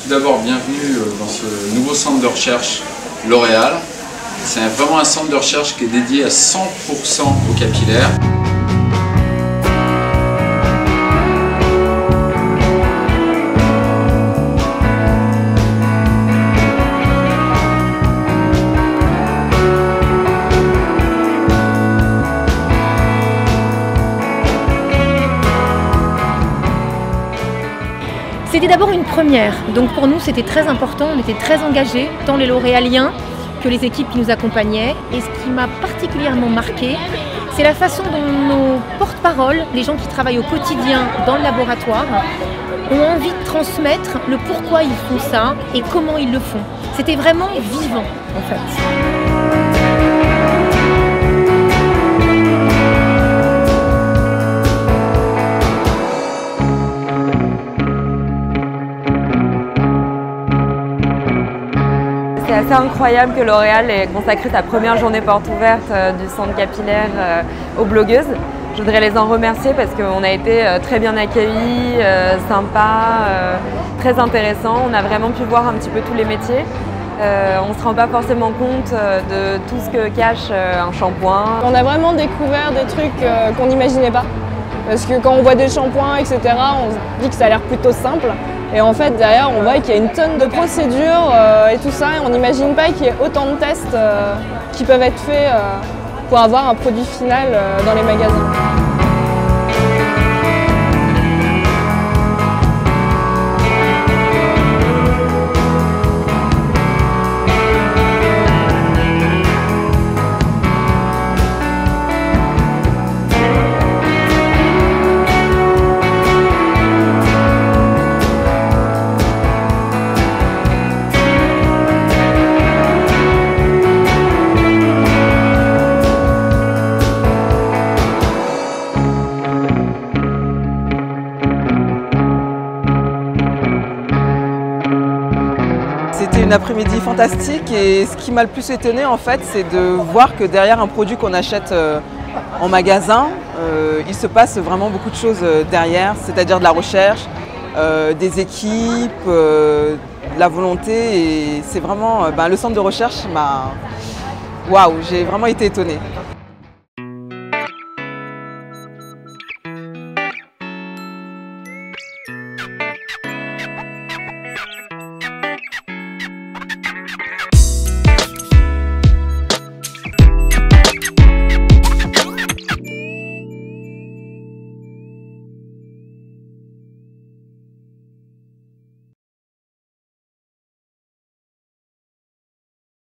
Tout d'abord, bienvenue dans ce nouveau centre de recherche L'Oréal. C'est vraiment un centre de recherche qui est dédié à 100% au capillaire. C'était d'abord une première, donc pour nous c'était très important, on était très engagés, tant les L'Oréaliens que les équipes qui nous accompagnaient. Et ce qui m'a particulièrement marqué, c'est la façon dont nos porte-paroles, les gens qui travaillent au quotidien dans le laboratoire, ont envie de transmettre le pourquoi ils font ça et comment ils le font. C'était vraiment vivant en fait. C'est assez incroyable que L'Oréal ait consacré sa première journée porte ouverte du centre capillaire aux blogueuses. Je voudrais les en remercier parce qu'on a été très bien accueillis, sympa, très intéressant. On a vraiment pu voir un petit peu tous les métiers. On ne se rend pas forcément compte de tout ce que cache un shampoing. On a vraiment découvert des trucs qu'on n'imaginait pas. Parce que quand on voit des shampoings, etc., on se dit que ça a l'air plutôt simple. Et en fait, derrière, on voit qu'il y a une tonne de procédures et tout ça. Et on n'imagine pas qu'il y ait autant de tests qui peuvent être faits pour avoir un produit final dans les magasins. C'était une après-midi fantastique et ce qui m'a le plus étonné en fait, c'est de voir que derrière un produit qu'on achète en magasin, il se passe vraiment beaucoup de choses derrière, c'est-à-dire de la recherche, des équipes, de la volonté, et c'est vraiment le centre de recherche m'a... Waouh, j'ai vraiment été étonnée.